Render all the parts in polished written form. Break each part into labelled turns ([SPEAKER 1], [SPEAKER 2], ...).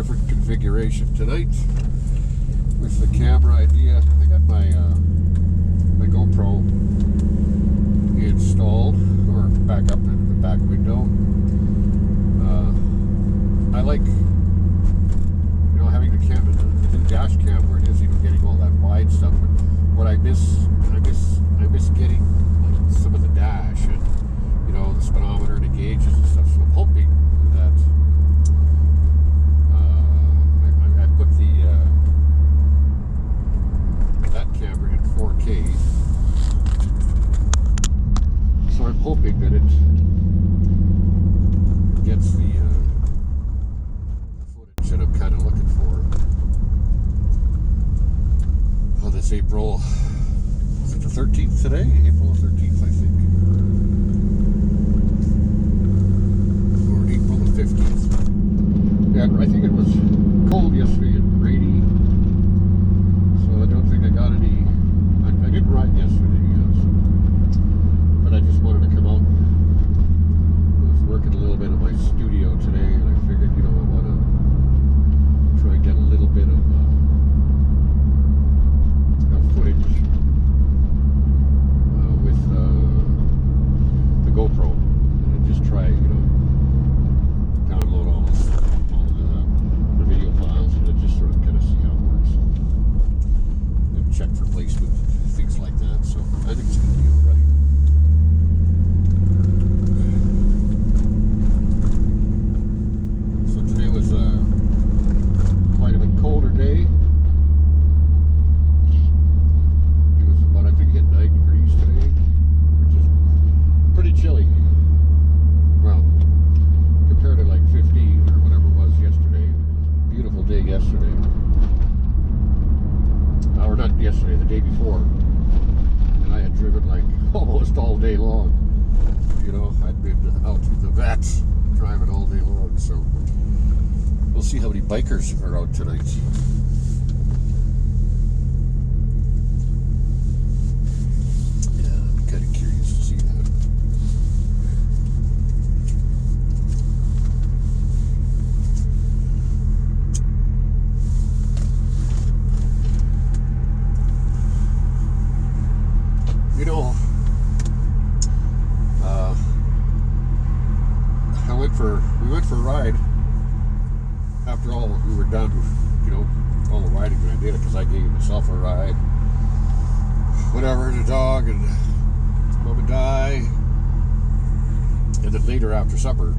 [SPEAKER 1] different configuration tonight with the camera idea. I got my my GoPro installed, or back up in the back window. I like, you know, having the camera, the dash cam where it is, even getting all that wide stuff. But what I miss getting like some of the dash and, you know, the speedometer and the gauges and stuff. So I'm hoping that I put that camera in 4K. So I'm hoping that it gets the footage that I'm kind of looking for on this April. Is it the 13th today? April 13th, I think. Or April the 15th. Yeah, I think it was cold yesterday and rainy. So I don't think I got any. I didn't ride yesterday, yes. But I just wanted to come out. I was working a little bit in my studio today, and I figured, you know, I want to try and get a little bit of footage with the GoPro, and just try, you know, download all the video files and then just sort of kind of see how it works, and check for placement, things like that. So I think it's going to be all right. So today was quite a bit colder day. It was about, I think, hit 9 degrees today, which is pretty chilly. Well, compared to like 15 or whatever it was yesterday. It was a beautiful day yesterday. Or not yesterday, the day before. And I had driven like almost all day long. You know, I'd been out to the vets driving all day long, so we'll see how many bikers are out tonight. Yeah, I'm kind of curious to see that. You know, we went for a ride. After all, we were done with, you know, all the riding that I did, because I gave myself a ride. Whatever, the dog and Mom and Di. And then later after supper,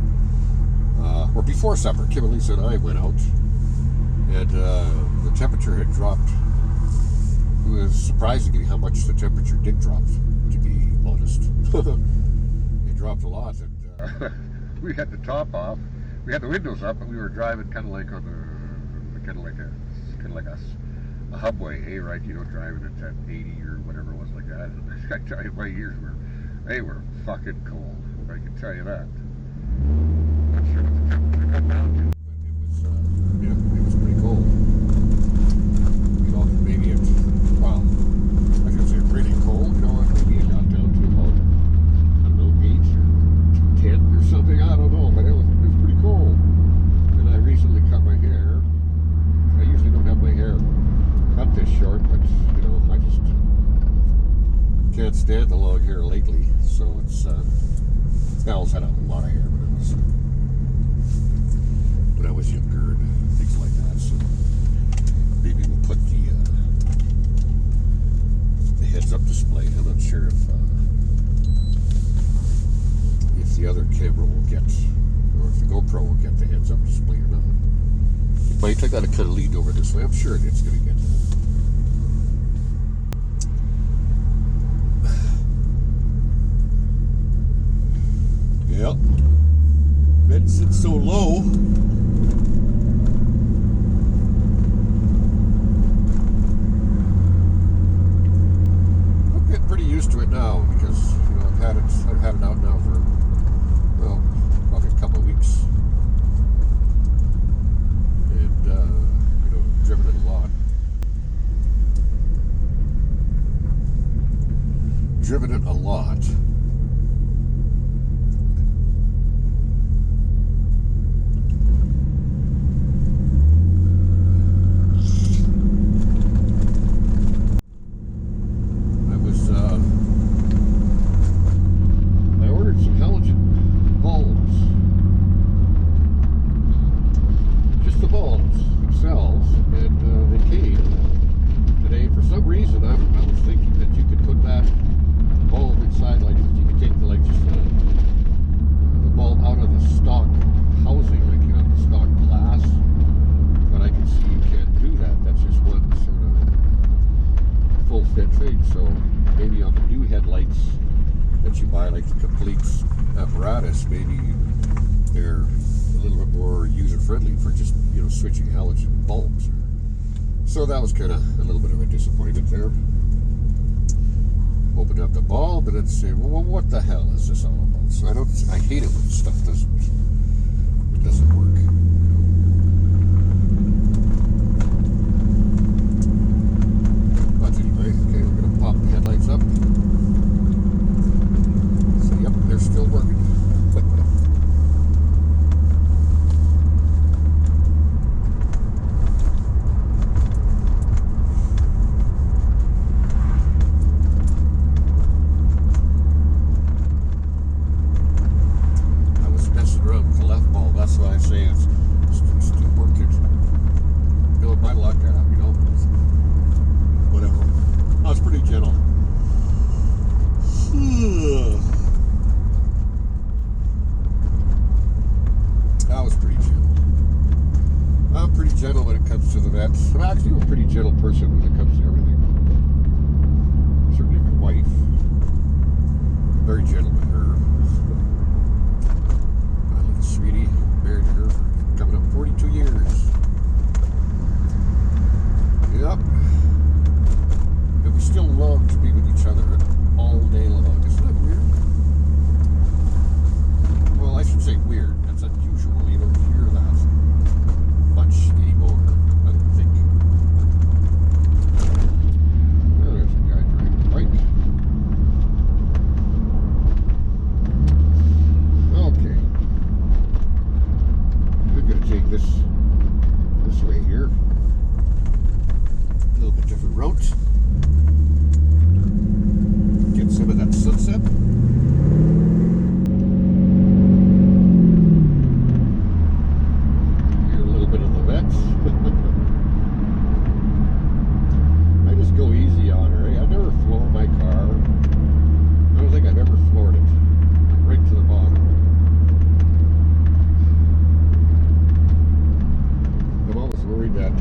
[SPEAKER 1] or before supper, Kim and Lisa and I went out. And the temperature had dropped. It was surprising how much the temperature did drop, to be honest. It dropped a lot. And, we had the top off. We had the windows up, but we were driving kind of like on the kind of like a hubway, hey, right? You know, driving at 80 or whatever it was, like that. And I tell you, my ears were fucking cold. I can tell you that. Not sure what the temperature got down to, but it was yeah, it was pretty cold. You know, maybe it's, well, I should say really cold. You know, maybe it got down to about, I don't know, 8 or 10 or something. I don't know, but it was pretty cold. And I recently cut my hair. I usually don't have my hair cut this short, but you know, I just can't stand the long hair lately. So it's Al's had a lot of hair when I was younger and things like that. So maybe we'll put the heads-up display. I'm not sure if the other camera will get, or if the GoPro will get the heads-up display or not. It might. I gotta kind of lean over this way. I'm sure it's gonna get that. Yep. Bed sits so low. I'm getting pretty used to it now, because you know I've had it out now for, well, probably a couple of weeks, and you know, driven it a lot. Driven it a lot. that you buy like the complete apparatus, maybe they're a little bit more user-friendly for just, you know, switching halogen bulbs. So that was kind of a little bit of a disappointment there. Open up the bulb and then say, well, what the hell is this all about? So I hate it when stuff doesn't work. But anyway, okay, we're gonna pop the headlights up. So yep, they're still working. That's why I say it's still working. You know, my luck, you know, whatever. I was pretty gentle. I was pretty gentle. I'm pretty gentle when it comes to the vets. I'm actually a pretty gentle person when it comes to everything. Certainly my wife. Very gentle with her. My little sweetie. Married to her for coming up 42 years. Yep. And we still love to be with each other all day long. Isn't that weird? Well, I should say weird. That's unusual. You don't hear that much anymore, I don't think. Well, there's a guy driving a bike. Okay. We're going to take this way here. A little bit different route. Get some of that sunset. Hear a little bit of the vets. I just go easy on her. I never floor my car. I don't think I've ever floored it. Right to the bottom. I'm always worried that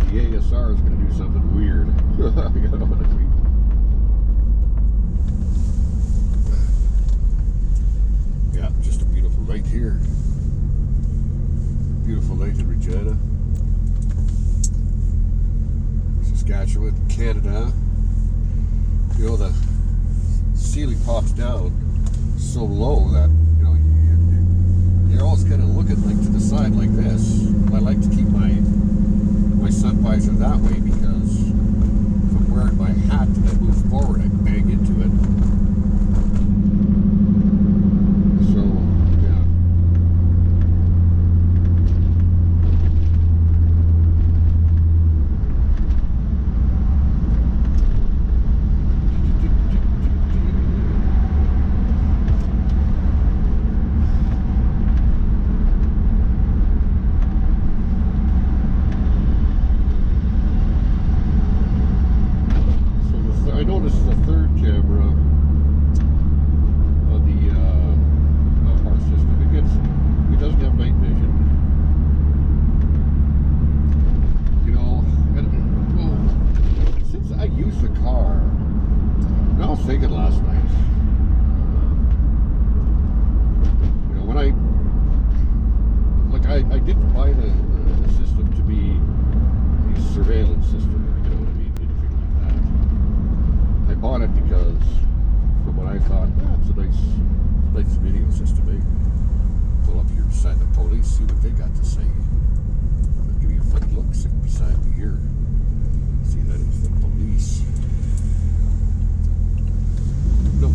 [SPEAKER 1] the ASR is going to do something weird. Honestly. Yeah, just a beautiful night here. Beautiful night in Regina, Saskatchewan, Canada. You know, the ceiling pops down so low that, you know, you're always kind of looking like to the side like this. I like to keep my sun visor that way because if I'm wearing my hat and I move forward, I bang into it. So, yeah. I noticed the third camera on the our system. It doesn't have night vision. You know, and well, since I use the car, and I was thinking last night, you know, when I didn't buy the system to be a surveillance system, you know what I mean? I bought it because, from what I thought, it's a nice video system. Pull up here beside the police, see what they got to say. Give you a funny look, sit beside me here. See, that is the police. Nope.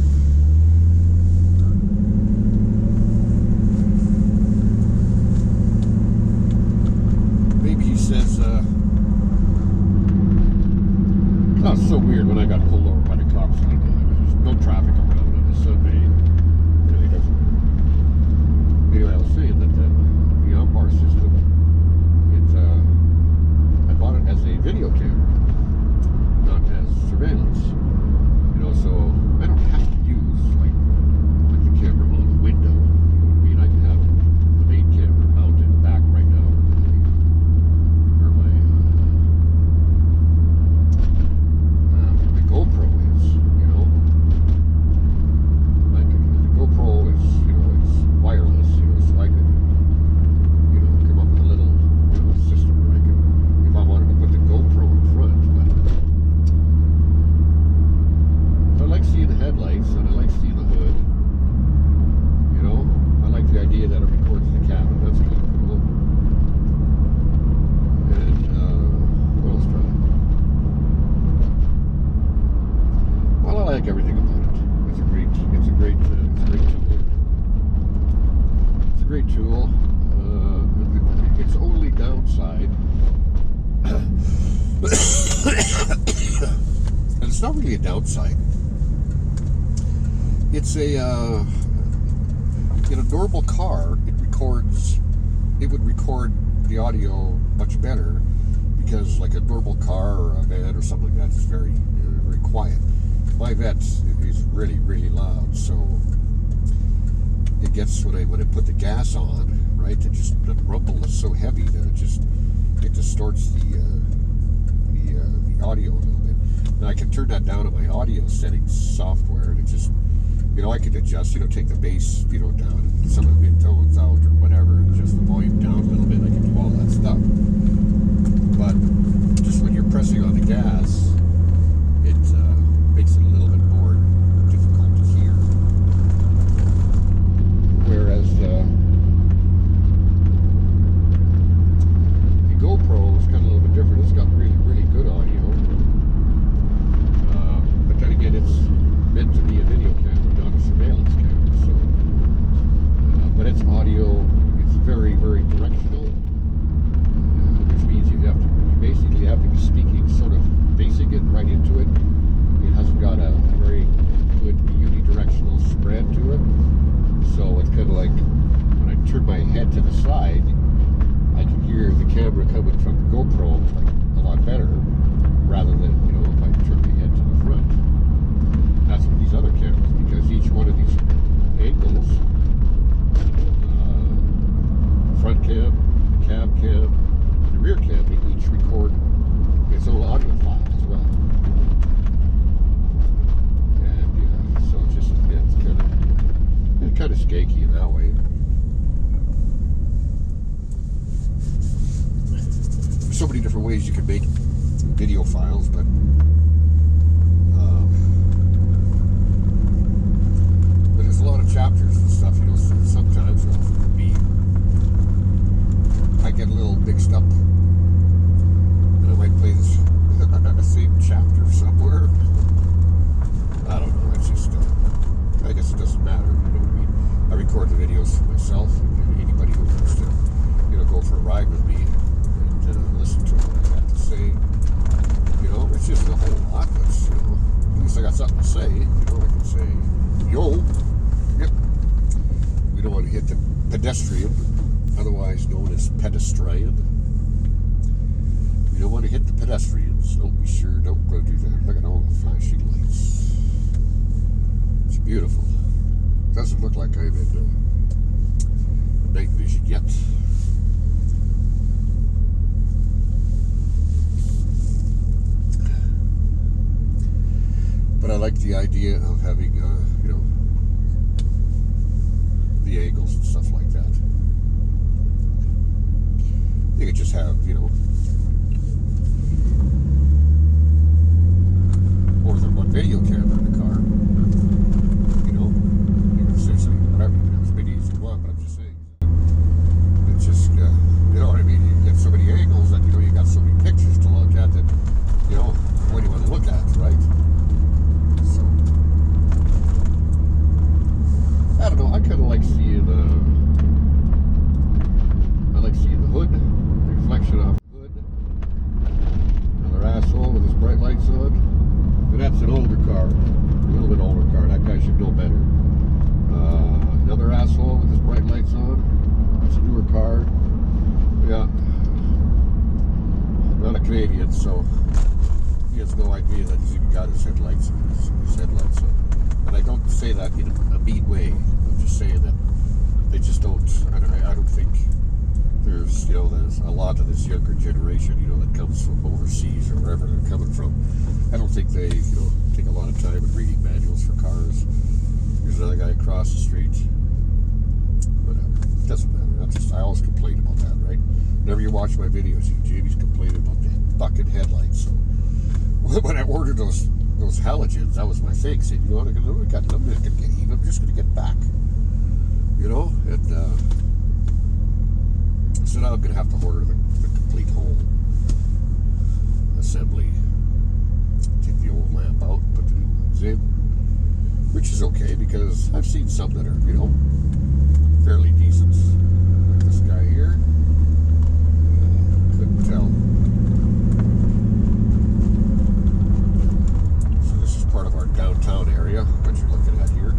[SPEAKER 1] Maybe he says, oh, it's so weird when I got pulled over by the cops. I don't know, there's no traffic around on a Sunday. It really doesn't. Anyway, I was saying that the OnBar system, I bought it as a video camera, not as surveillance. You know, so I don't have to use like the camera on the window. You know what I mean? I can have the main camera mounted back right now where my cool. Its only downside, and it's not really a downside. It's a in a normal car, it would record the audio much better, because like a normal car or a van or something like that is very, very quiet. My Vette is really, really loud, so it gets, when I put the gas on, right, the rumble is so heavy that it distorts the audio a little bit. And I can turn that down in my audio settings software, and it just, I could adjust, take the bass, down, and some of the mid-tones out or whatever, and adjust the volume down a little bit. I can do all that stuff. But just when you're pressing on the gas, it makes it a little bit more difficult to hear. Whereas the GoPro is kind of a little bit different. It's got really, really good audio. But then again, it's meant to be a video camera, not a surveillance camera. So, but its audio, it's very, very directional, which means you basically have to be speaking, sort of basing it right into it. It hasn't got a very good unidirectional spread to it. So it's kind of like when I turn my head to the side, I can hear the camera coming from the GoPro like a lot better, rather than if I turn my head to the front. That's with these other cameras, because each one of these angles, front cam, the cab cam, and the rear cam, they each record its own audio file as well. And so it's kind of skanky in that way. There's so many different ways you can make video files, but there's a lot of chapters and stuff, sometimes I get a little mixed up, and I might play the same chapter somewhere. I don't know, it's just, I guess it doesn't matter, I record the videos for myself, and anybody who wants to, go for a ride with me and listen to what I have to say, it's just a whole lot, but, at least I got something to say, I can say, yo, yep, we don't want to hit the pedestrian, otherwise known as pedestrian. We don't want to hit the pedestrians. No, we sure don't go do that. Look at all the flashing lights. It's beautiful. Doesn't look like I'm in night vision yet. But I like the idea of having, the angles and stuff like that. You could just have, more than one video camera in the car. You can essentially, whatever, as many as you want, but I'm just saying. It's just, you know what I mean? You get so many angles that, you got so many pictures to look at that, what do you want to look at, right? So, I don't know, I kind of like seeing the hood, the reflection off the hood. Another asshole with his bright lights on. And that's an older car, a little bit older car. That guy should know better. Another asshole with his bright lights on. That's a newer car. Yeah. Not a Canadian, so he has no idea that he's even got his headlights on. And I don't say that in a mean way. I'm just saying that they just don't. I don't think there's a lot of this younger generation, that comes from overseas or wherever they're coming from. I don't think they, take a lot of time in reading manuals for cars. There's another guy across the street. Whatever. It doesn't matter. I always complain about that, right? Whenever you watch my videos, Jamie's complaining about the fucking headlights. So when I ordered those halogens, that was my thing. Saying, I'm not gonna get even. I'm just gonna get back. And so now I'm gonna have to order the complete whole assembly. Take the old lamp out, put the new ones in, which is okay because I've seen some that are, fairly decent. here? Couldn't tell. So this is part of our downtown area, what you're looking at here.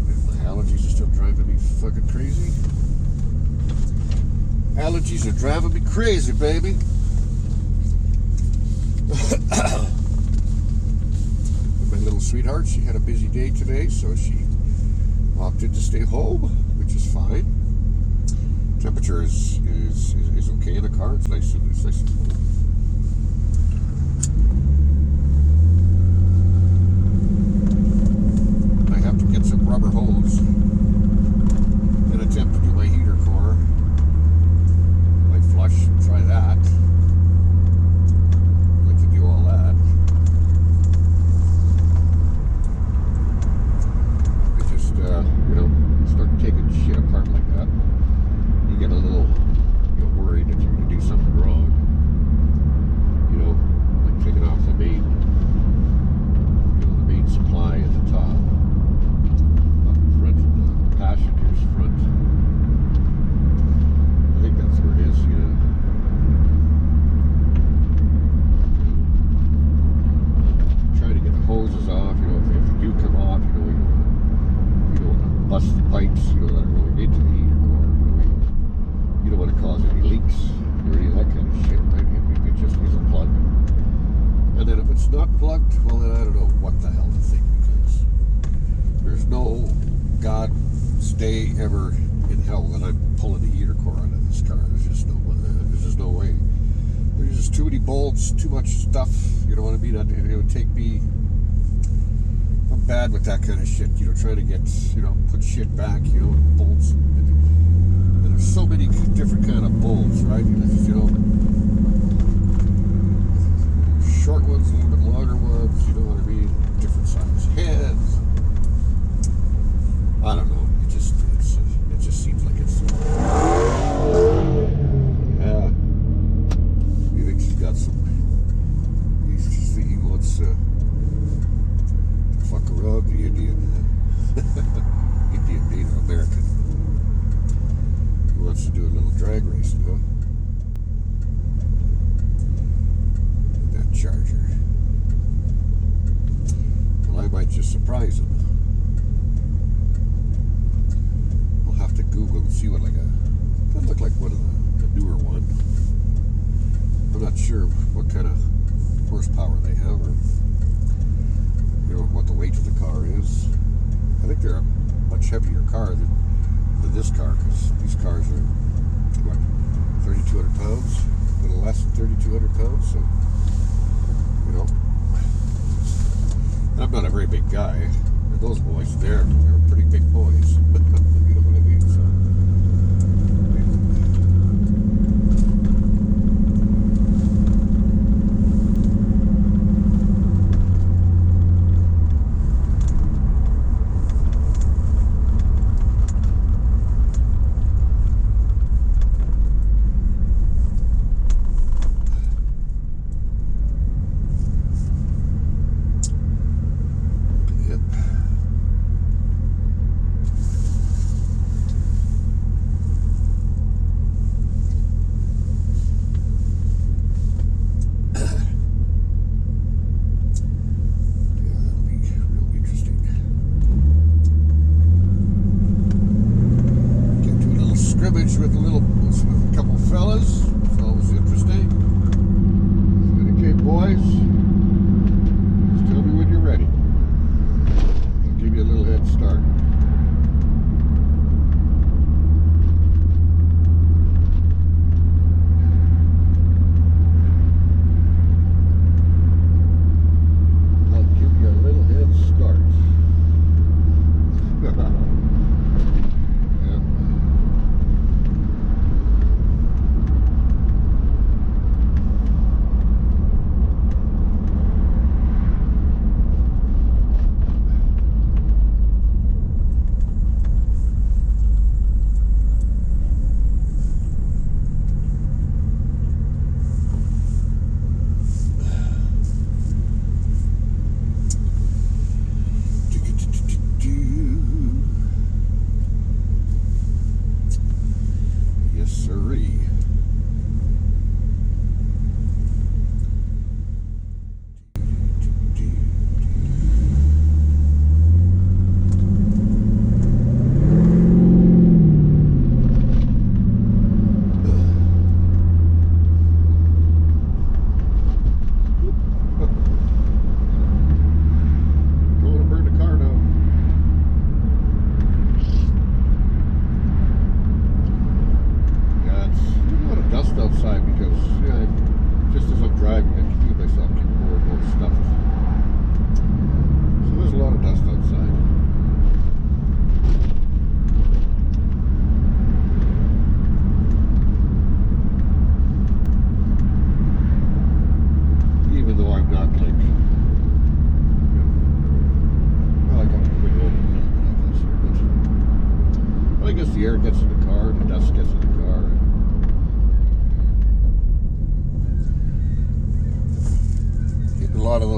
[SPEAKER 1] And my allergies are still driving me fucking crazy. Allergies are driving me crazy, baby. My little sweetheart, she had a busy day today, so she opted to stay home, which is fine. Temperature is okay in the car. It's nice and cool. I have to get some rubber hose and attempt to do my heater core. Like flush, try that. I'd like to do all that. I just, start taking shit apart like that. You get a little, worried that you're going to do something wrong. Like taking off the main, the main supply at the top. Up in front of the passenger's front. I think that's where it is, Trying to get the hoses off, if they do come off, you don't want to bust the pipes, that are going into the heater core. You don't want to cause any leaks or any of that kind of shit, right? It just needs a plug. And then if it's not plugged, well then I don't know what the hell to think, because there's no God stay ever in hell that I'm pulling the heater core out of this car. There's just no way. There's just too many bolts, too much stuff. You don't want to be that. It would take me. I'm bad with that kind of shit. Trying to get, put shit back, bolts. And there's so many different kind of bolts, right? Short ones, a little bit longer ones. You know what I mean? Different size heads. I don't know. It just seems like it's. Yeah. You think he's got some. He's just thinking he wants to fuck around the Indian Native American. He wants to do a little drag race, That Charger. Well, I might just surprise him. We'll have to Google and see what doesn't look like one of the newer one. I'm not sure what kind of horsepower they have, or what the weight of the car is. I think they're a much heavier car than this car, because these cars are 3,200 pounds, a little less than 3,200 pounds. So, and I'm not a very big guy. And those boys, they're pretty big boys. You know what I mean? So,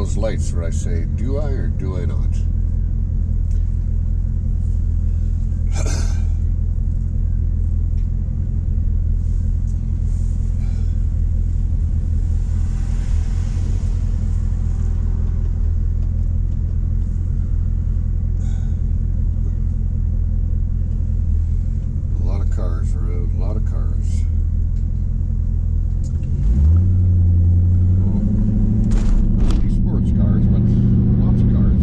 [SPEAKER 1] those lights where I say, do I or do I not? A lot of cars around, a lot of cars. Cars, but lots of cars.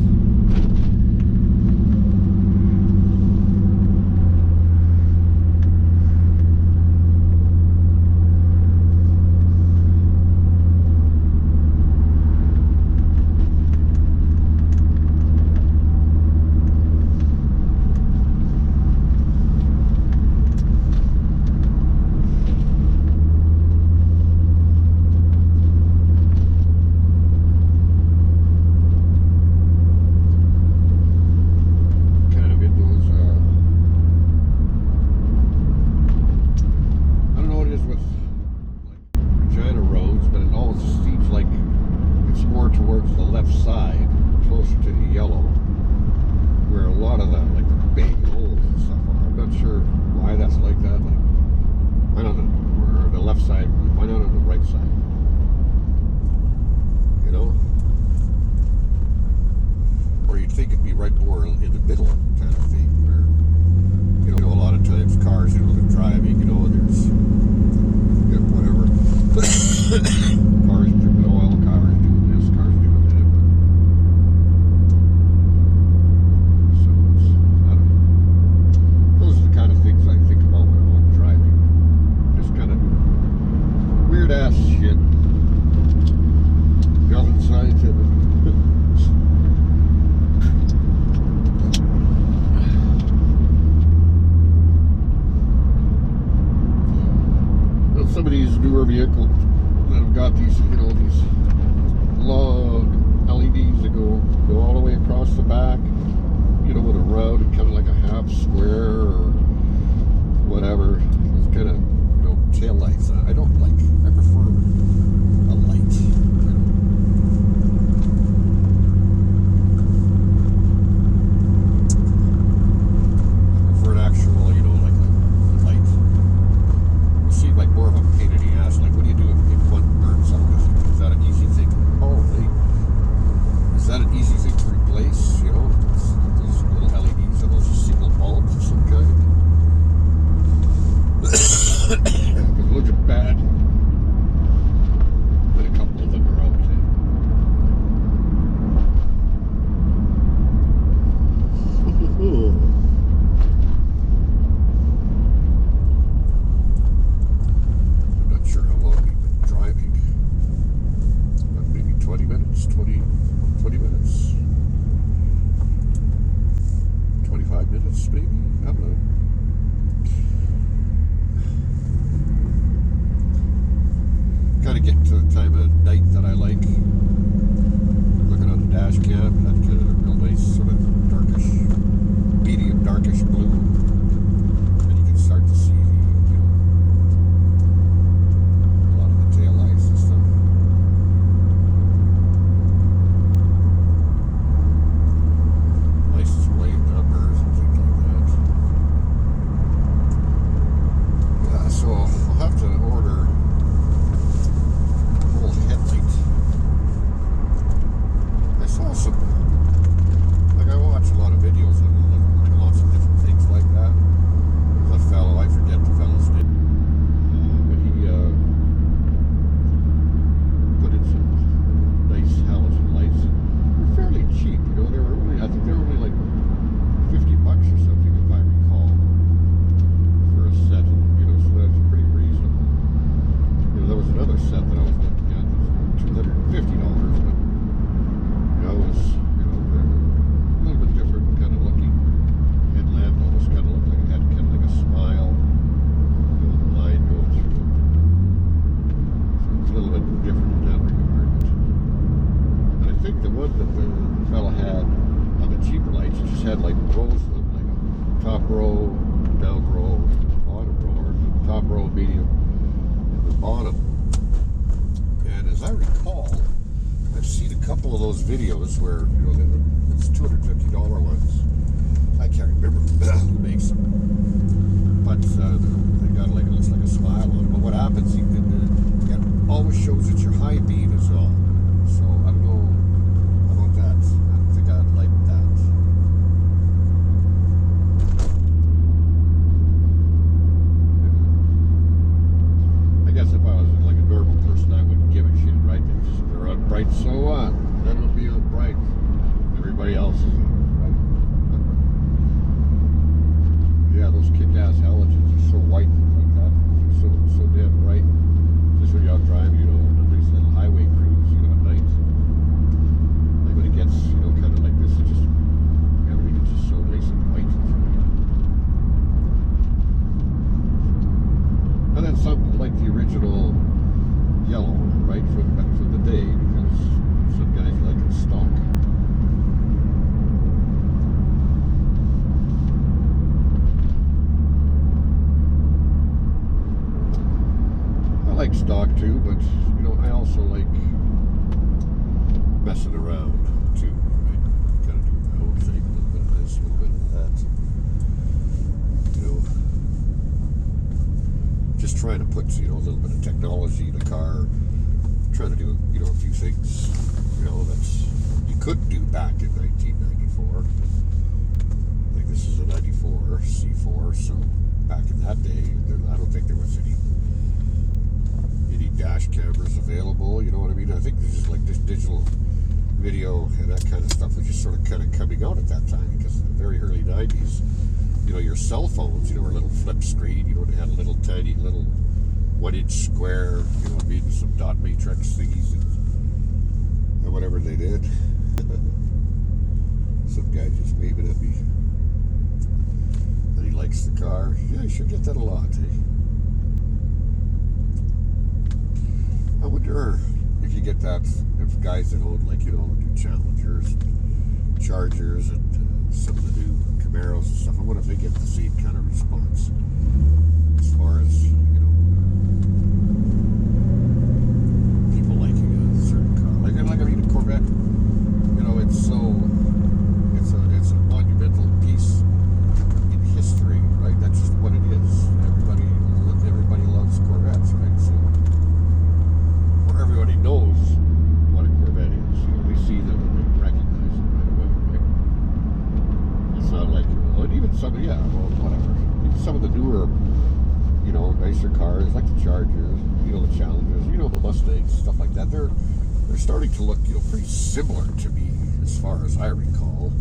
[SPEAKER 1] Towards the left side, closer to the yellow, where a lot of the big holes and stuff are. I'm not sure why that's like that. Like, why not on the left side? Why not on the right side? You know, or you'd think it'd be right more in the middle kind of thing, where a lot of times cars, they're driving, and there's whatever cars dripping oil, cars doing this, cars doing that. So I don't know. Those are the kind of things I think about when I'm driving. Just kind of weird ass shit. Nothing scientific. Some of these newer vehicles that have got these, these long LEDs that go all the way across the back, with a round and kind of like a half square or whatever. It's kind of, tail lights. I don't like. I prefer a light. I prefer an actual, like a light. It seemed like more of a pain in the ass. Like, what do you do if one burns out? Is that an easy thing? Oh, is that an easy thing to replace? Those little LEDs, are those single bulbs of some kind? Because it looks bad. But a couple of them are out. I'm not sure how long we've been driving. But maybe 20 minutes, 20 minutes. 25 minutes, maybe? I don't know. Kind of getting to the time of night that I like. Looking on the dash cam, that's kind of a real nice sort of darkish, medium darkish blue. And you can start to see a lot of the tail lights and stuff. License plate numbers and things like that. Yeah, so I'll have to order headlight. I saw some, I watch a lot of videos on lots of different things like that. There's a fellow, I forget the fellow's name, but he put in some nice halogen lights. They're fairly cheap, they were only, I think they were only like $50 or something, if I recall, for a set, so that's pretty reasonable. There was another set that I was looking at that was $250, but it was, a little bit different kind of looking. Headlamp almost kind of looked like it had kind of like a smile, the line going through it. So it's a little bit different in that regard. And I think the one that the fella had on the cheaper lights, it just had like rows of them, like a top row, down row, bottom row, or top row, medium, and the bottom. And as I recall, I've seen a couple couple of those videos where, you know, it's $250 ones. I can't remember who makes them, but they got like, it looks like a smile on it. But what happens, it always shows that your high beam is on. So I don't know about that. I don't think I'd like that. I guess if I was like a normal person, I wouldn't give a shit, right? They're on bright, so what? Then it'll be on bright. Everybody else is on, right? Yeah, those kick-ass halogens are so white like that. They're so damn bright. Just when you're out driving, you know, on a nice little highway cruise, you know, at night. Like when it gets, you know, kind of like this, it just, everything is just so nice and white in front of you. And then something like the original yellow, right, from the day, because some guys like it stock. I like stock too, but you know, I also like messing around too, right? Kind of do my own thing, a little bit of this, a little bit of that. You know, just trying to put, you know, a little bit of technology in the car, trying to do, you know, a few things, you know, that's you couldn't do back in 1994. I think this is a 94 C4, so back in that day, I don't think there was any dash cameras available, you know what I mean? I think this is like this digital video and that kind of stuff was just sort of kind of coming out at that time, because in the very early 90s, you know, your cell phones, you know, were a little flip screen, you know, they had a little tiny little 1-inch square, you know, made some dot matrix thingies and whatever they did. Some guy just waving at me. And he likes the car. Yeah, you should get that a lot, eh? I wonder if you get that, if guys that own, like, you know, new Challengers, Chargers, and some of the new Camaros and stuff, I wonder if they get the same kind of response as far as, you know, people liking a certain car. Like I mean, a Corvette, you know, it's a monumental piece in history, right? That's just what it is. Everybody loves Corvettes, right? So everybody knows what a Corvette is. You know, they see them and they recognize them right away, right? It's not like, well, and even some, yeah, well, whatever. Even some of the newer, you know, nicer cars, like the Chargers, you know, the Challengers, you know, the Mustangs, stuff like that, they're starting to look, you know, pretty similar to me as far as I recall.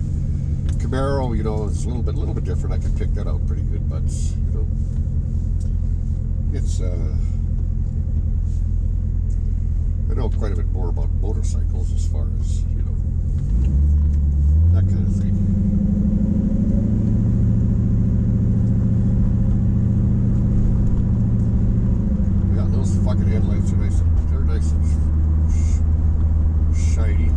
[SPEAKER 1] Camaro, you know, is a little bit different. I can pick that out pretty good, but, you know, it's, I know quite a bit more about motorcycles as far as, you know, that kind of thing. Yeah, those fucking headlights are nice. They're nice and shiny.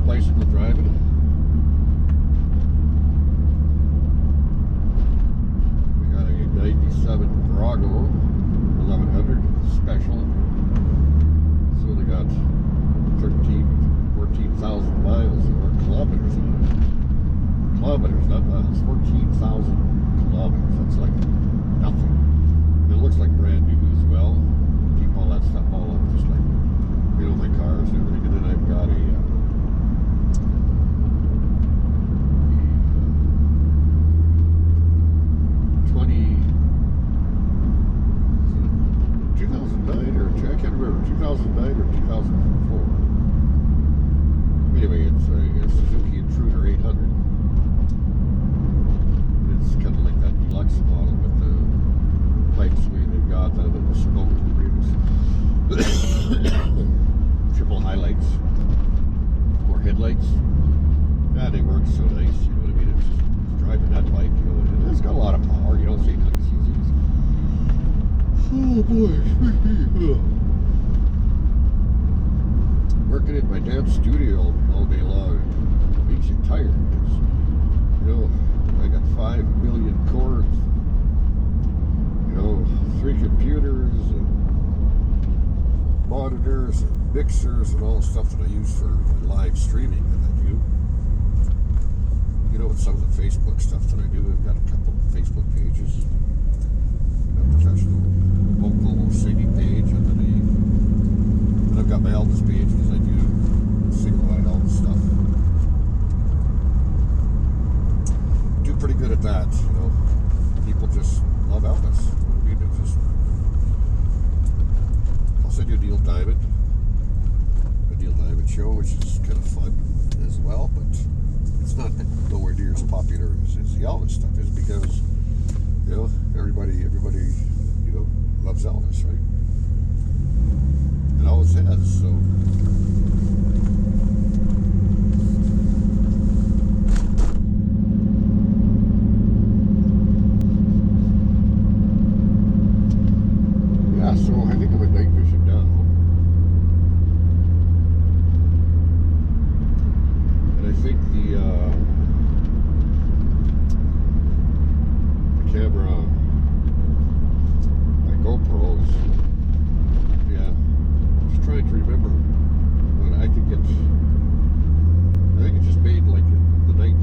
[SPEAKER 1] Bicycle driving. We got a 97 Drago 1100 special. So they got 14,000 miles or kilometers on it. Kilometers, not miles. 14,000 kilometers. That's like nothing. And it looks like brand new as well. Keep all that stuff all up, just like, you know, my cars and everything. And then I've got a 2009 or 2004. Anyway, it's a Suzuki Intruder 800. It's kind of like that deluxe model with the pipes way they've got, the Working in my damn studio all day long makes you tired. I got 5 million cores, 3 computers and monitors and mixers and all the stuff that I use for live streaming that I do. With some of the Facebook stuff that I do, I've got a couple of Facebook pages. A professional vocal singing page, and then I've got my Elvis page because I do single wide Elvis stuff. Do pretty good at that, People just love Elvis. It's just. Also do a Neil Diamond show, which is kind of fun as well, but it's not nowhere near as popular as the Elvis stuff is because, everybody, loves Elvis, right? It always has, so. Yeah, so I think I'm a night vision now. And I think the camera, my GoPros, just trying to remember what I think it just made like the night. I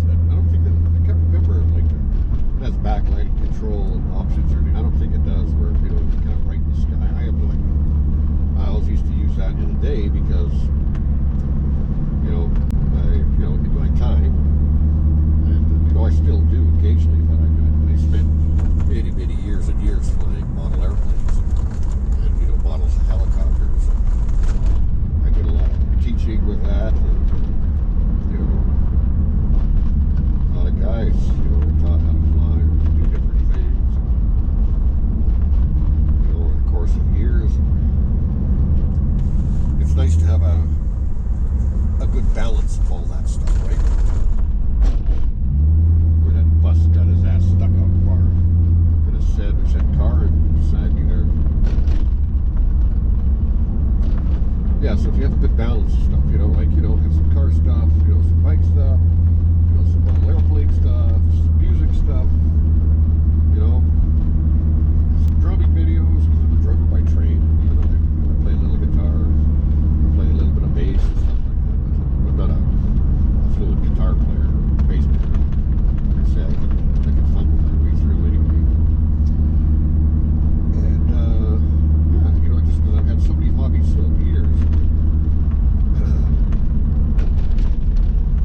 [SPEAKER 1] can't remember like it has backlighting control and options or anything. I don't think it does where it's kind of bright in the sky. I have no idea. I always used to use that in the day because in my time, and I still do occasionally, but I spent many years and years flying model airplanes and models of helicopters. I did a lot of teaching with that, and a lot of guys taught how to fly or do different things over the course of years. It's nice to have a good balance of all that stuff, right? Where that bus got his ass stuck out far. Could have sandwiched that car beside me there. Yeah, so if you have a good balance of stuff, have some car stuff, some bike stuff, some model airplane stuff, some music stuff, some drumming videos, because I'm a drummer by trade. I play a little guitar, I play a little bit of bass and stuff like that, but not a fluent guitar player, bass player. I say I can fumble my way through anyway. And I've had so many hobbies over the years.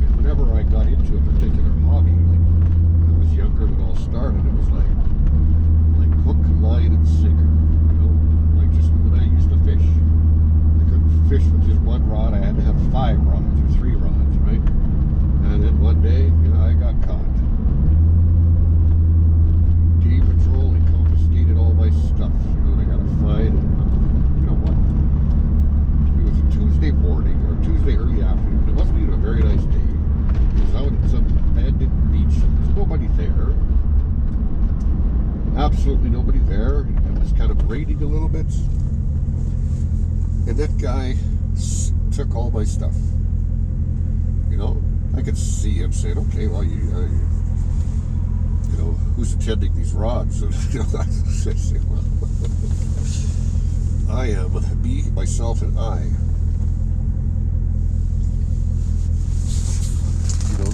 [SPEAKER 1] And whenever I got into a particular hobby, like when I was younger and it all started, it was like hook, line, and sinker. Like just when I used to fish, I couldn't fish with just one rod. I had to have 5 rods or 3 rods, right? And then one day, I got caught. Game patrol, they confiscated all my stuff. They got a fine. You know what? It was a Tuesday morning or Tuesday early afternoon. It wasn't even a very nice day. It was out at some abandoned beach. There's nobody there. Absolutely nobody there. It was kind of raining a little bit. And that guy took all my stuff. I could see him saying, okay, well, who's attending these rods? And, I say, well, I am me, myself, and I.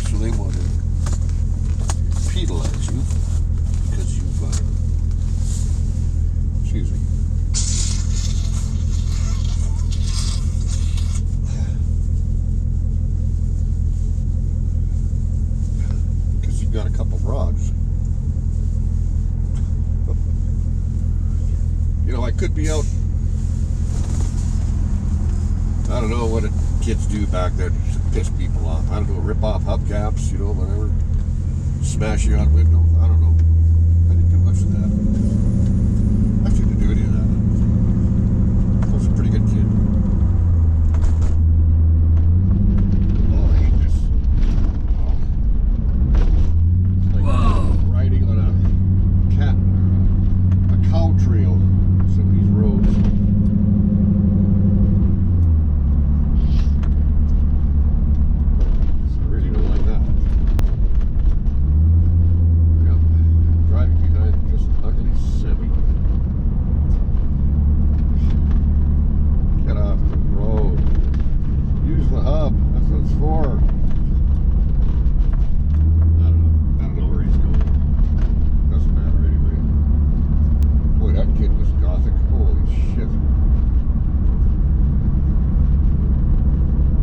[SPEAKER 1] So they want to penalize you because you've, excuse me. Because you've got a couple rods. I could be out. I don't know what kids do back there to piss people off. I don't know, rip off hubcaps, whatever. Smash you out window. I don't know. I didn't do much of that. I didn't do any of that. I was a pretty good kid. Oh, I hate this. It's like riding on a cow trail. Some of these roads. hub. That's what it's for. I don't know where he's going. Doesn't matter anyway. Boy, that kid was gothic. Holy shit.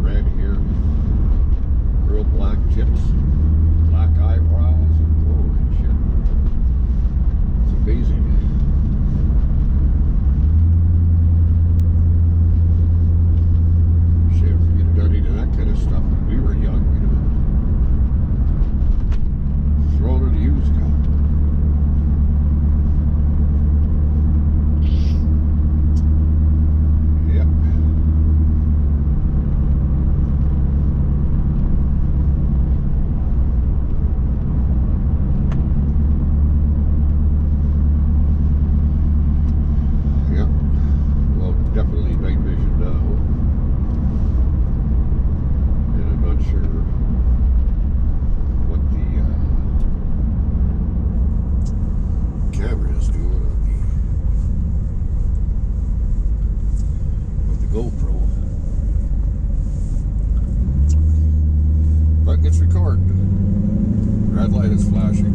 [SPEAKER 1] Red hair, real black tips, black eyebrows, and holy shit. It's amazing. Shit, if we'd have done any of that kind of stuff when we were young, we'd have thrown it to use now. Yep. Yep. Well, definitely night vision now. And I'm not sure what the camera is doing on the GoPro. But it's recording. Red light is flashing.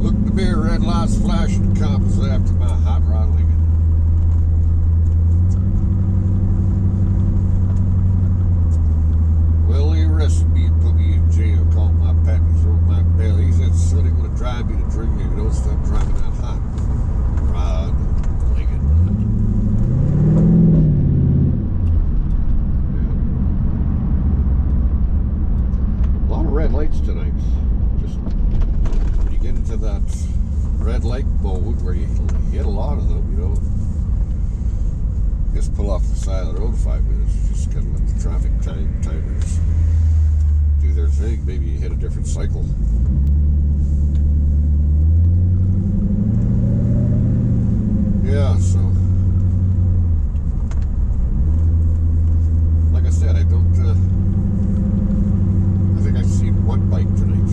[SPEAKER 1] Look in the mirror, red light's flashing. Cops after my hot rod Lincoln. Well, he arrested me and put me in jail, called my patents on my belly. He said, son, he want to drive me to drink you. Don't stop driving that hot rod Lincoln. Yeah. A lot of red lights tonight. Just when you get into that red light mode where you hit a lot of them, you know. Just pull off the side of the road 5 minutes. Just gotta let the traffic timers do their thing. Maybe you hit a different cycle. Yeah, so like I said, I think I've seen one bike tonight.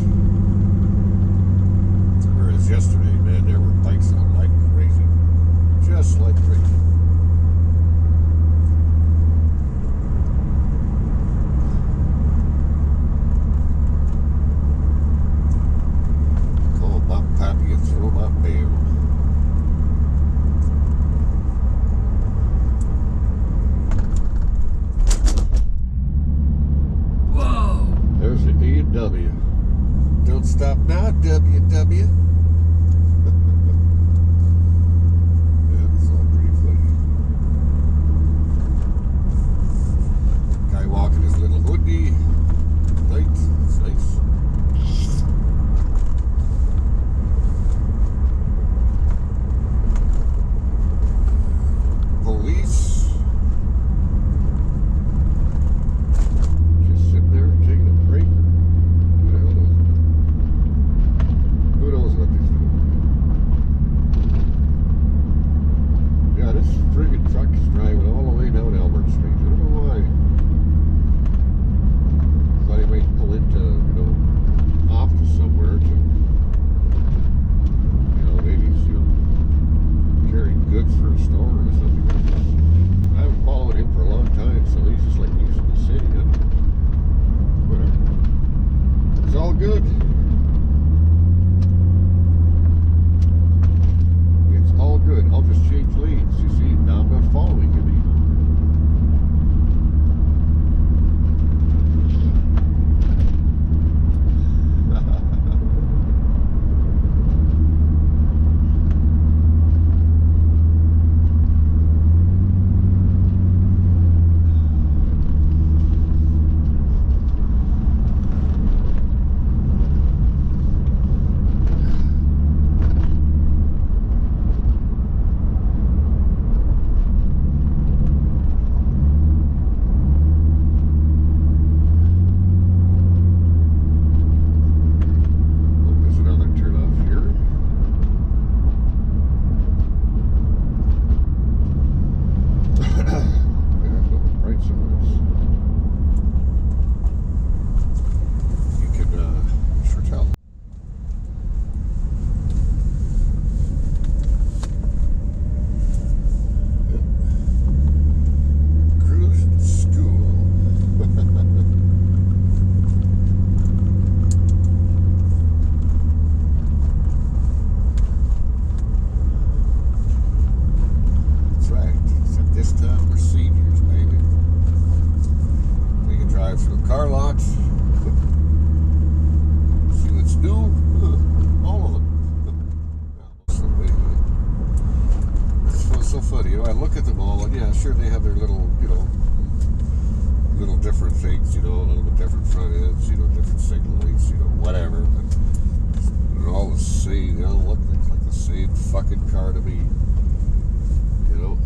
[SPEAKER 1] Whereas yesterday, man, there were bikes out like crazy. Just like crazy. Call my pappy and throw my bail. Whoa! There's the E&W. Don't stop now, WW. Yeah, it's all pretty funny. Guy walking his little hoodie. Night. It's nice. Police. Just sitting there taking a break. Who the hell knows? Who knows what fucking car to me. You know?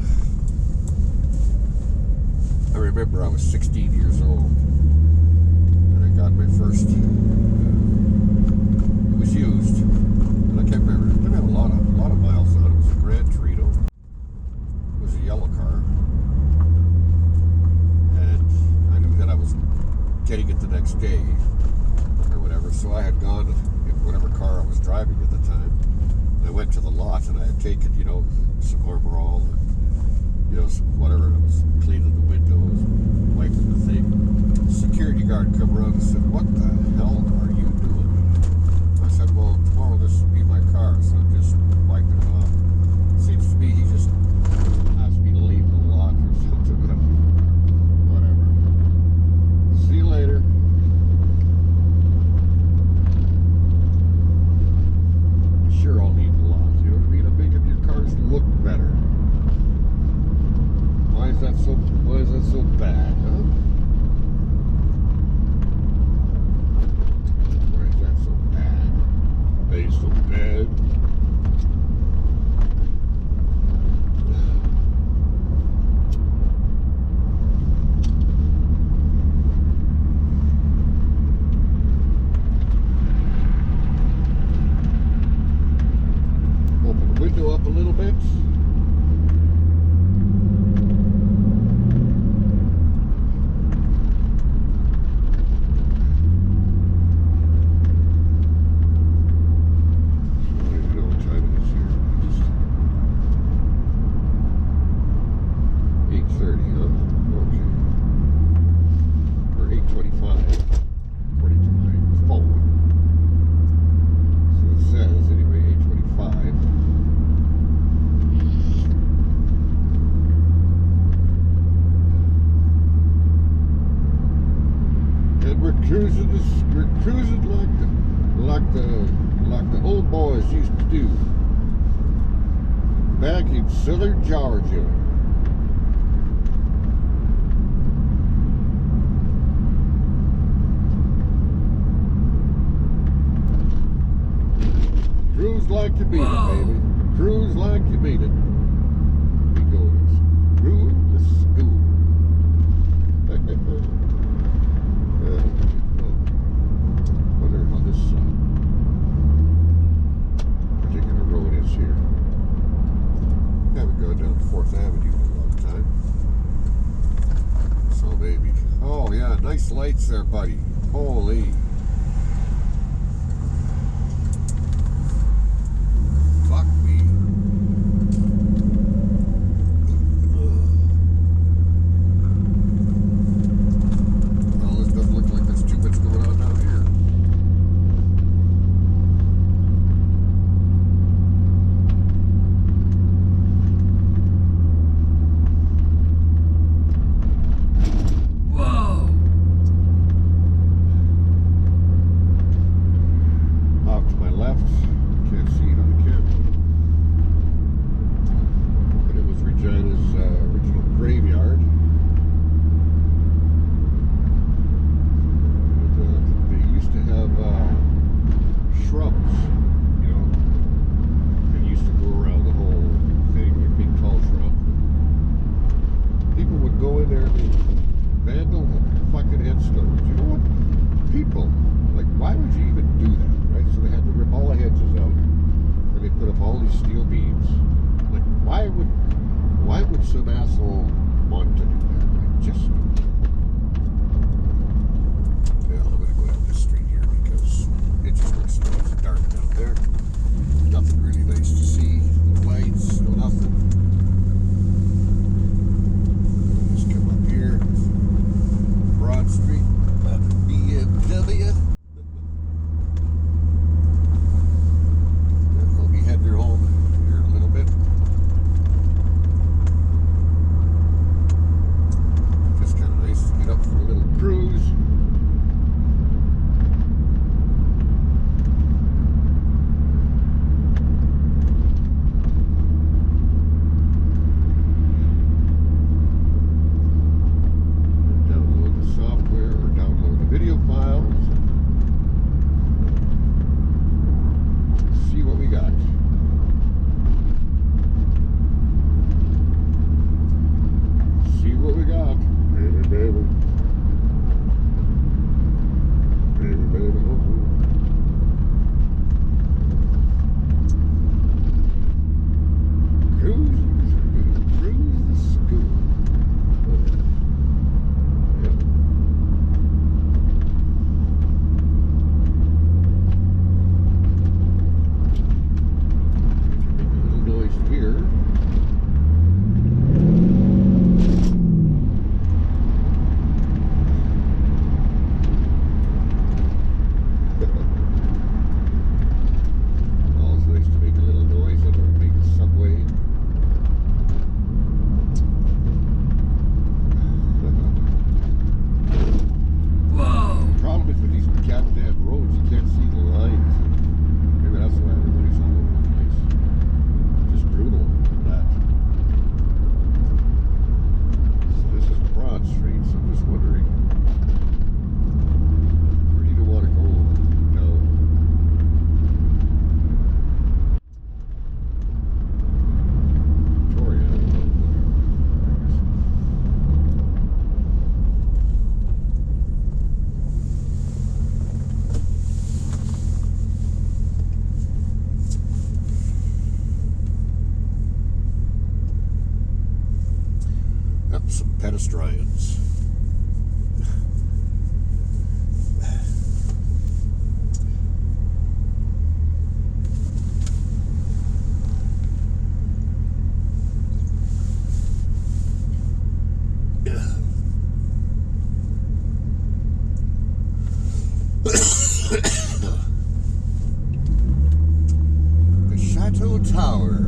[SPEAKER 1] I remember I was 16 years old and I got my first, it was used, and I can't remember, it didn't have a lot of miles on it. It was a Grand Torino. It was a yellow car. And I knew that I was getting it the next day or whatever, so I had gone in whatever car I was driving at the time. I went to the lot and I had taken, you know, some Armor-All, you know, some whatever, and I was cleaning the windows, wiping the thing. The security guard come around and said, "What the hell are you doing?" I said, "Well, tomorrow this will be my car, so I'm just wiping it off." Seems to me he just asked me to leave the lot or something. Whatever. See you later. Sure, I'll leave the lot. You know what I mean? I'm making your cars look better. Why is that so bad, huh? Why is that so bad? Why is so bad? Open the window up a little bit. We're cruising like the old boys used to do back in southern Georgia. Cruise like you mean it, baby. Cruise like you mean it. We go to school. Wonder how this particular road is here. Haven't gone down 4th Avenue in a long time. So maybe. Oh yeah, nice lights there, buddy. Holy. Fuck me. Well, this doesn't look like there's too much going on down here.
[SPEAKER 2] Whoa!
[SPEAKER 1] Off to my left, can't see it on the camera, but it was Regina's original graveyard. And, they used to have shrubs, you know, and used to go around the whole thing, like big tall shrubs. People would go in there and they vandal the fucking headstones. You know what? People, like, why would you even do that, right? So they had to rip all the hedges out, and they put up all these steel beams. Like, why would some asshole want to do that? Like, just yeah, I'm gonna go down this street here because it just looks dark down there. Nothing really nice to see. No lights, no nothing. Just come up here, Broad Street, BMW. I'll be heading her home here in a little bit. Just kind of roads. The Chateau Tower.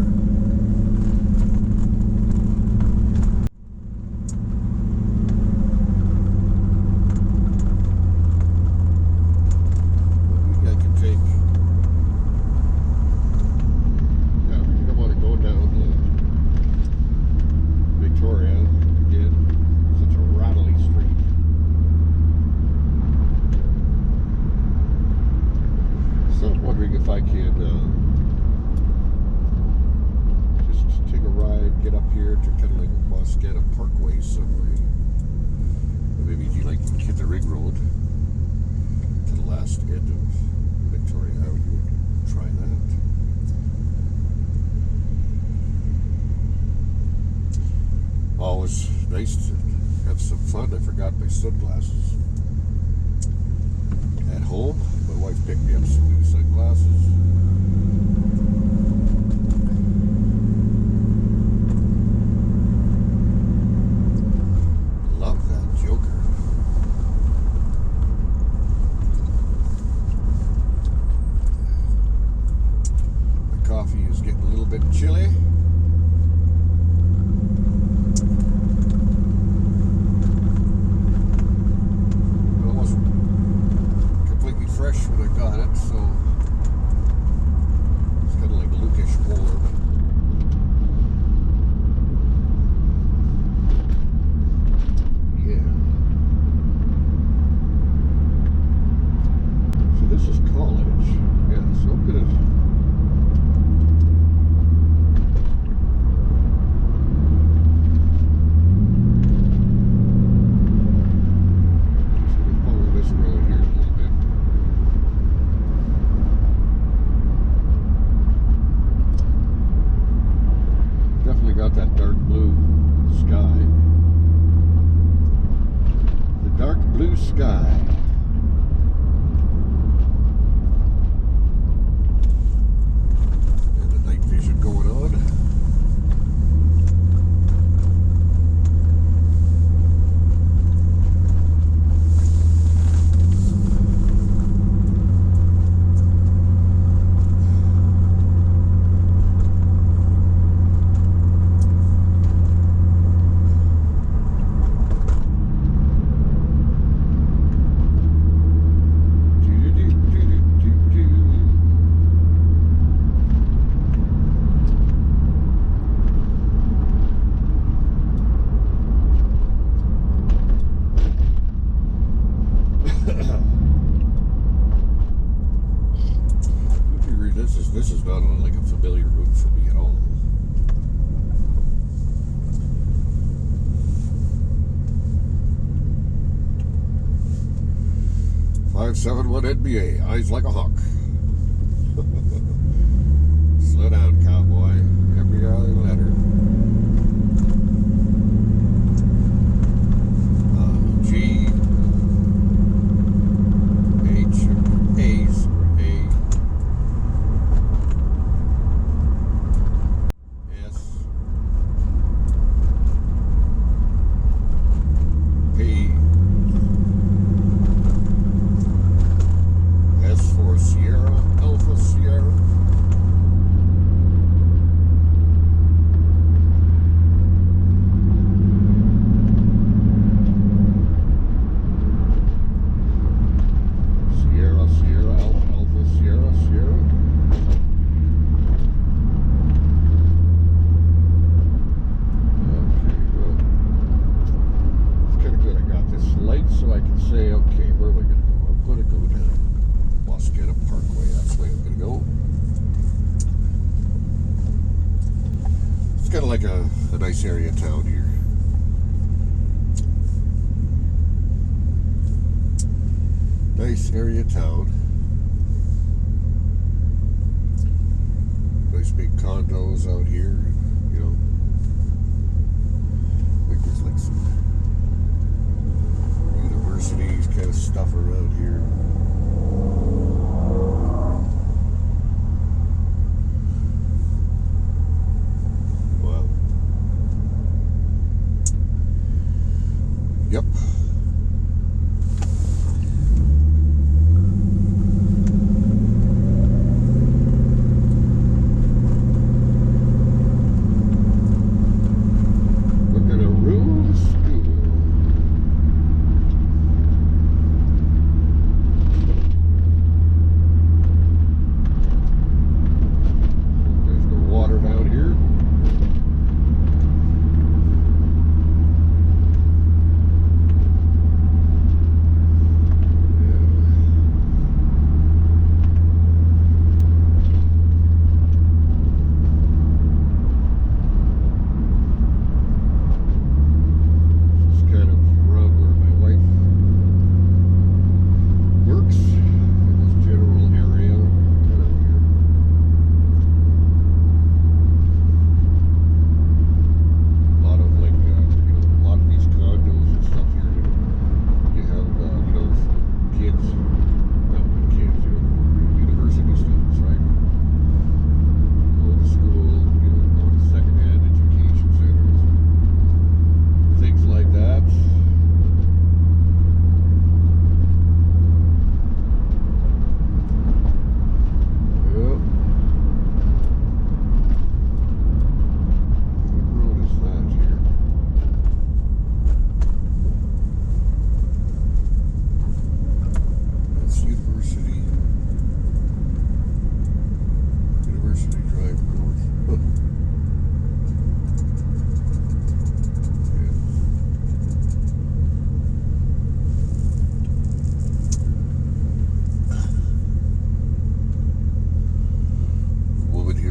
[SPEAKER 1] If I can just take a ride, get up here to kind of like Moscata Parkway somewhere. Or maybe like hit the ring road to the last end of Victoria. How would you try that? Always nice to have some fun. I forgot my sunglasses at home. My wife picked me up some new sunglasses. Love that Joker. My coffee is getting a little bit chilly. Fresh when I got it, so it's kind of like Lukish warm. Yeah. So this is college. Yeah, so I'm gonna follow this road here a little bit. Definitely got that dark blue sky. The dark blue sky. And the night vision going on. This is not like a familiar route for me at all. .571 NBA, eyes like a hawk. Slow down, cowboy. Every other letter. G. H. A's. A. So I can say, okay, where am I going to go? I'm going to go down Moscata Parkway. That's the way I'm going to go. It's kind of like a nice area of town here. Nice area of town. Nice big condos out here, you know. I think there's like some stuff around here. Wow. Yep.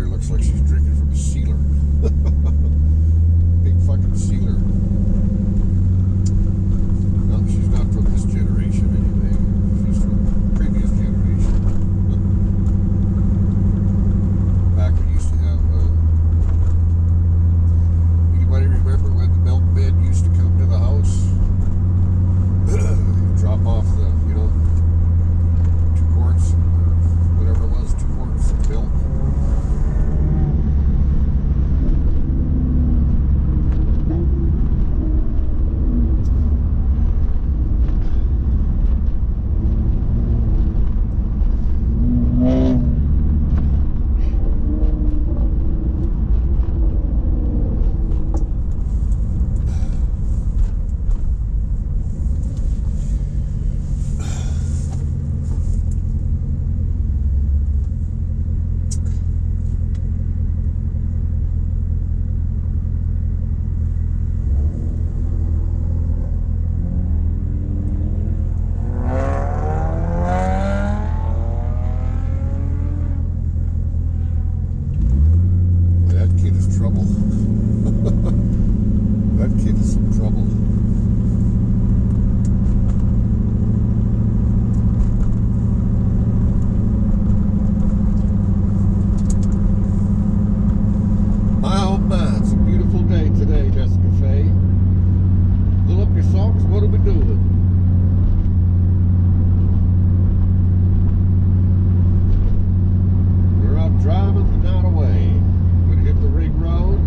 [SPEAKER 1] Looks like she's drinking from a sealer. Big fucking sealer. No, she's not from this generation anyway. She's from the previous generation. Back when we used to have, anybody remember when the milkman used to come to the house? Drop off the, 2 quarts, or whatever it was, 2 quarts of milk. Trouble. That kid is some trouble. Oh my, it's a beautiful day today, Jessica Faye. Fill up your socks, what are we doing? We're out driving the night away. Hit the ring road,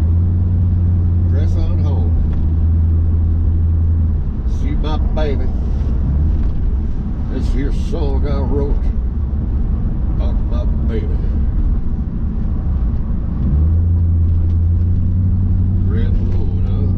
[SPEAKER 1] press on home. See my baby. This here song I wrote about my baby. Grand Road, huh?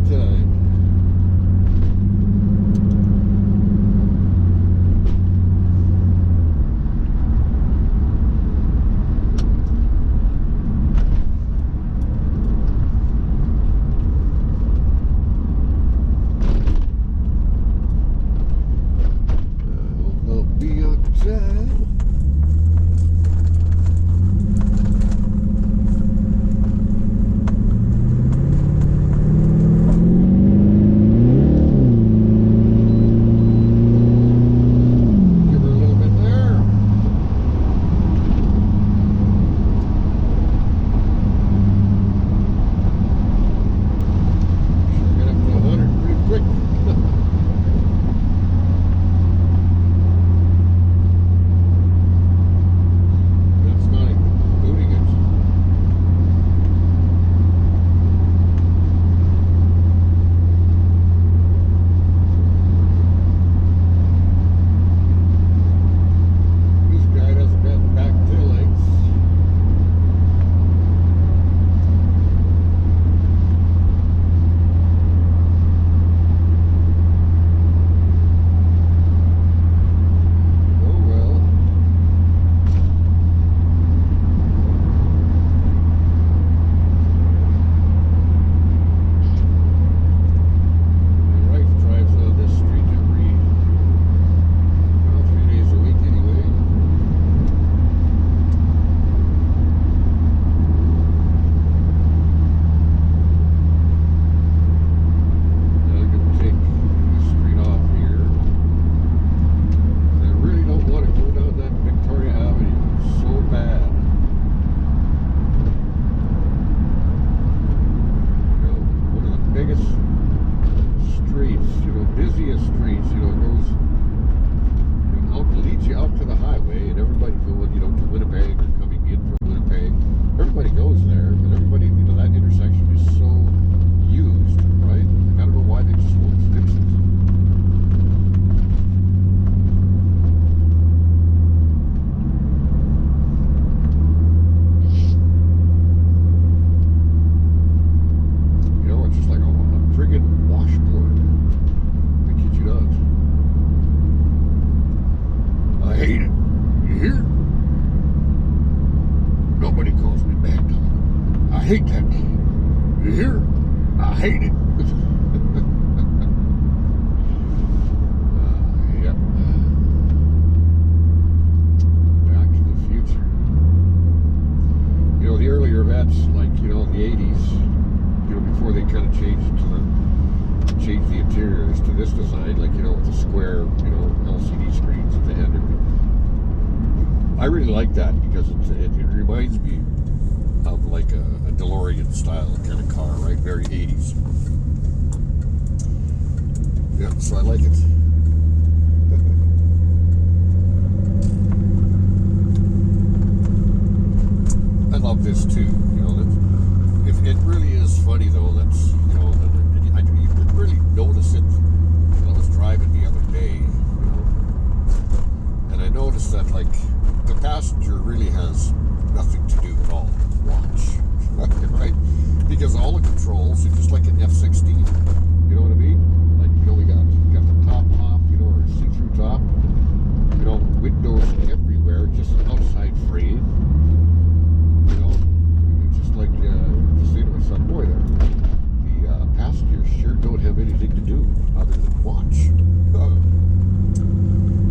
[SPEAKER 1] Time. hate that. You hear? I hate it. Yep. Back to the future. You know, the earlier Vettes, like, you know, the 80s, you know, before they kind of changed the interiors to this design, like, you know, with the square, you know, LCD screens at the end. I really like that because it reminds me of like a DeLorean style kind of car, right? Very 80s. Yeah, so I like it. I love this too. You know, it really is funny though. That's, you know, you could really notice it when I was driving the other day. You know, and I noticed that like the passenger really has nothing to do at all. Watch, right? Because all the controls are just like an F-16. You know what I mean? Like, you know, we got the top off, you know, or see-through top. You know, windows everywhere, just an outside frame. You know, it's just like just saying to myself, boy, the passengers sure don't have anything to do other than watch.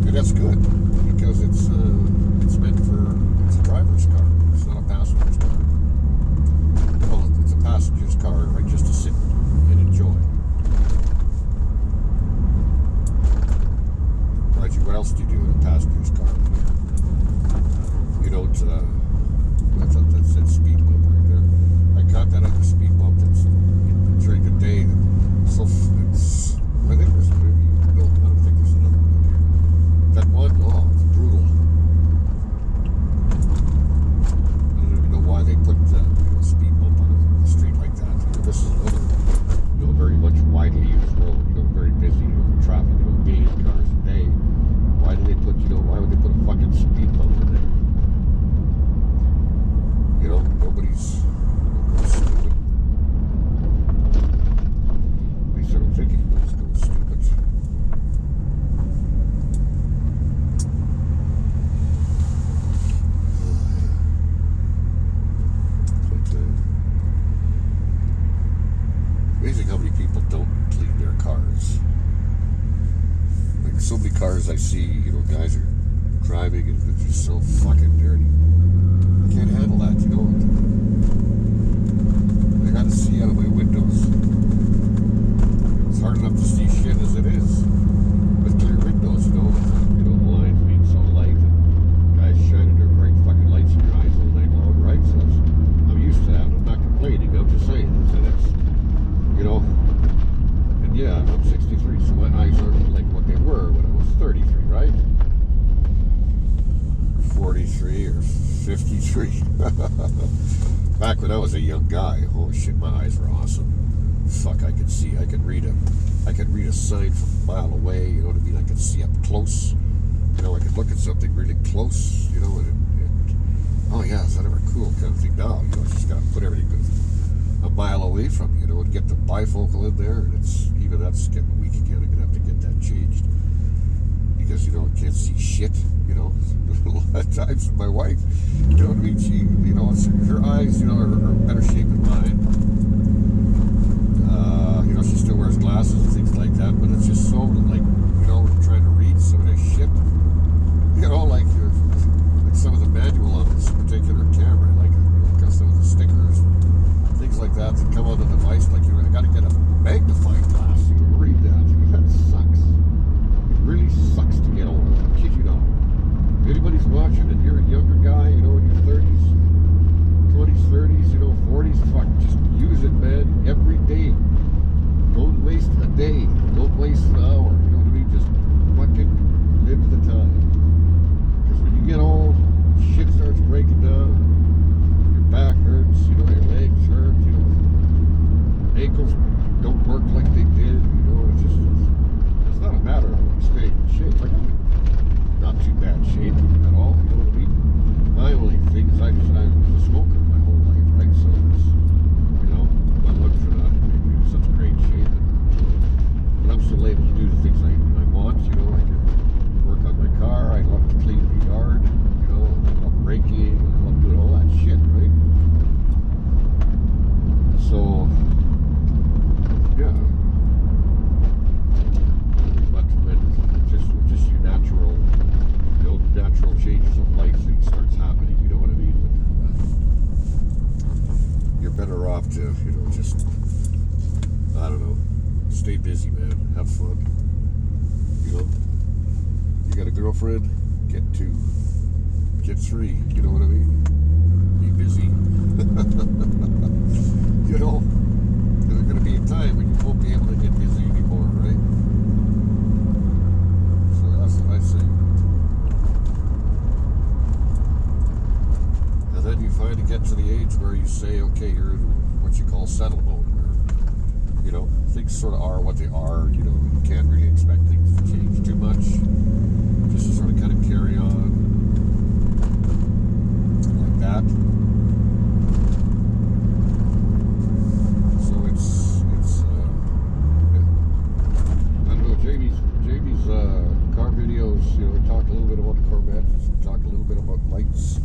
[SPEAKER 1] And that's good because it's meant for, it's a driver's car. It's not a passenger's car. Well, it's a passenger's car, right, just to sit and enjoy. Right, what else do you do in a passenger's car? You don't, that's speed bump right there. I caught that other speed bump that's during the day. So it's, I think there's maybe, no, I don't think there's another one up here. That one, oh, it's brutal. I don't even know why they put you know, speed bump on a street like that. You know, this is another, you know, very much widely used road, you know, very busy, you know, traffic, you know, million cars a day. Why do they put, you know, why would they put a fucking speed bump in there? You know, nobody's stupid. At least I don't think anybody's going stupid. Amazing how many people don't clean their cars. Like so many cars I see, you know, guys are driving and they're just so fucking dirty. I can't handle that, you know. I gotta see out of my windows. It's hard enough to see shit as it is with clear windows, you know, with the lines being so light and guys shining their bright fucking lights in your eyes all night long, right? So I'm used to that. I'm not complaining. I'm just saying that it's, you know, and yeah, I'm 63, so my eyes aren't like what they were when I was 33, right? 43 or 53. Back when I was a young guy, holy shit, my eyes were awesome. Fuck, I could see. I could read a sign from a mile away. You know what I mean? I could see up close. You know, I could look at something really close. You know, oh yeah, is that ever cool kind of thing? Now, you know, just gotta put everything a mile away from you, you know, and get the bifocal in there, and it's even that's getting weak again. I'm gonna have to get that changed because, you know, I can't see shit. You know, a lot of times my wife, you know what I mean? She, you know, her eyes, you know, are better shape than mine. You know, she still wears glasses and things like that, but it's just so like, you know, trying to read some of this shit. You know, like some of the manual on this particular camera, like, you know, some of the stickers, things like that come on the device. Like, you know, I got to get a magnifying glass to read that. That sucks. It really sucks to get old. I kid you not. If anybody's watching and you're a younger guy, you know, in your 30s, 20s, 30s, you know, 40s, fuck, just use it, man, every day. Don't waste a day. Don't waste an hour. You know what I mean? Just fucking live the time. Because when you get old, shit starts breaking down. Your back hurts, you know, your legs hurt, you know, ankles don't work like they did, you know, it's not a matter of like staying in shape. Like, not too bad shape at all, you know what I mean? My only thing is I just, I don't know, stay busy, man. Have fun. You know, you got a girlfriend, get 2, get 3. You know what I mean? Be busy. You know, there's going to be a time when you won't be able to get busy anymore, right? So that's what I say. And then you finally get to the age where you say, okay, you're in what you call settle mode, where, you know, things sort of are what they are. You know, you can't really expect things to change too much. Just to sort of kind of carry on like that. So I don't know, Jamie's car videos, you know, talk a little bit about the Corvette, talk a little bit about lights,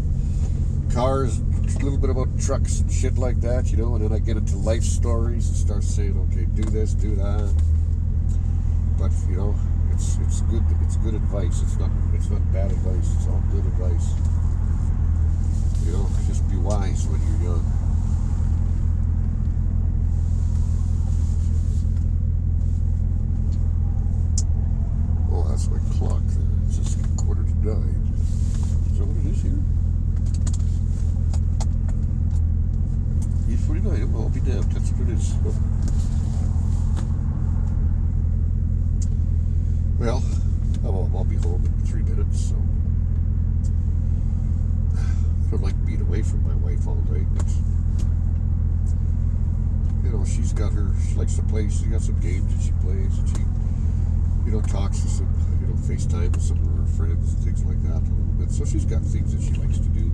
[SPEAKER 1] cars, a little bit about trucks and shit like that, you know, and then I get into life stories and start saying, okay, do this, do that. But, you know, it's good advice. It's not bad advice. It's all good advice. You know, just be wise when you're young. Oh, that's my clock there. It's just 8:45. Is that what it is here? 8:49. Well, I'll be damned. That's what it is. Well, I'll be home in 3 minutes, so I don't like being away from my wife all day, but you know, she likes to play, she's got some games that she plays, and she, you know, talks to some, you know, FaceTime with some of her friends and things like that a little bit, so she's got things that she likes to do.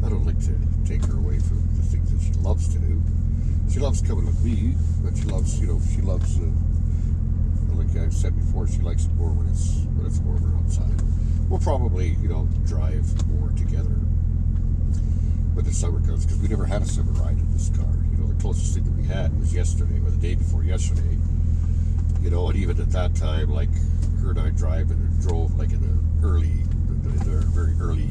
[SPEAKER 1] I don't like to take her away from the things that she loves to do. She loves coming with me, but she loves, like I've said before, she likes it more when it's warmer outside. We'll probably, you know, drive more together when the summer comes, because we never had a summer ride in this car. You know, the closest thing that we had was yesterday, or the day before yesterday. You know, and even at that time, like, her and I drove like in the very early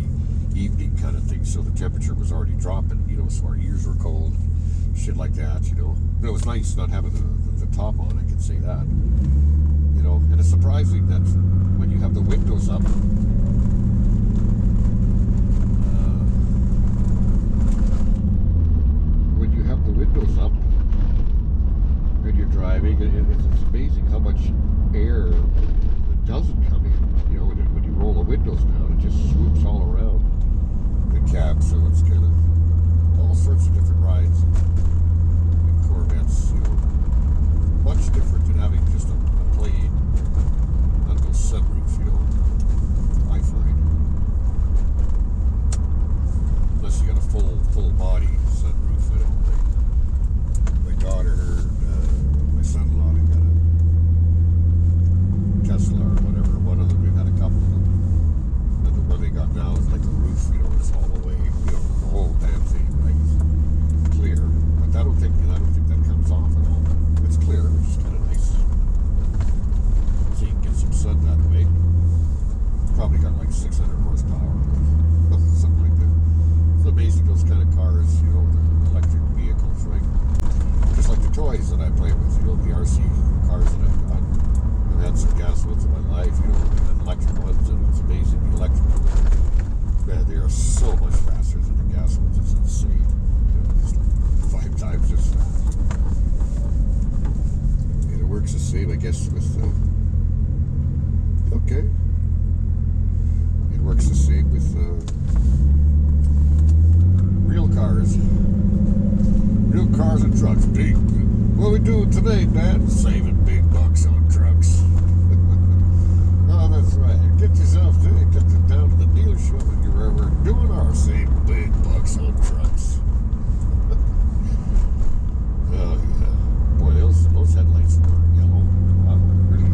[SPEAKER 1] evening kind of thing, so the temperature was already dropping, you know, so our ears were cold, shit like that, you know. But it was nice not having the top on, I can say that. You know, and it's surprising that when you have the windows up, when you're driving, it's amazing how much air that doesn't come in. You know, when you roll the windows down, it just swoops all around the cab, so it's kind of all sorts of different rides in Corvettes, you know. Much different than having just a plain, not no sunroof, you know, I find. Unless you got a full body sunroof, I don't think. My daughter, my son-in-law, they got a Tesla or whatever. One of them, we've had a couple of them. And the one they got now is like the roof, you know, it's all the way, you know, the whole damn thing, like, clear. But I don't think that comes off at all. It's clear, which is kind of nice. So you can get some sun that way. Probably got like 600 horsepower, something like that. It's amazing, those kind of cars, you know, the electric vehicles, right? Just like the toys that I play with, you know, the RC cars that I've got. I've had some gas ones in my life, you know, and electric ones, and it's amazing. The electric ones, man, they are so much faster than the gas ones. It's insane. You know, it's like 5 times as fast. And it works the same, I guess, with okay. It works the same with real cars. Real cars and trucks. Big. What are we doing today, Dad? Saving big bucks on trucks. Oh, that's right. Get yourself down to the dealership and we're doing our saving big bucks on trucks. Oh, yeah. Boy, those headlights were yellow. Wow, really.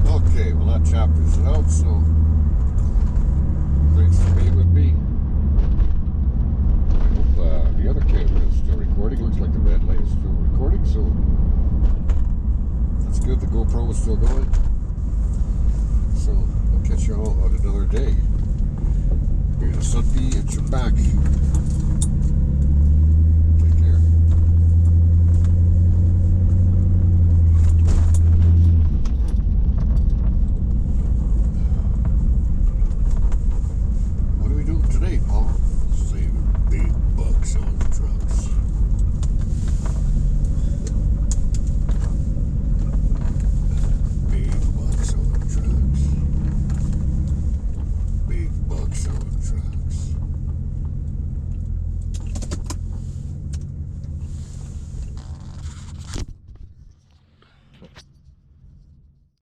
[SPEAKER 1] Okay, well, that chapter's out, so thanks for being with me. The other camera is still recording. Looks like the red light is still recording, so that's good. The GoPro is still going.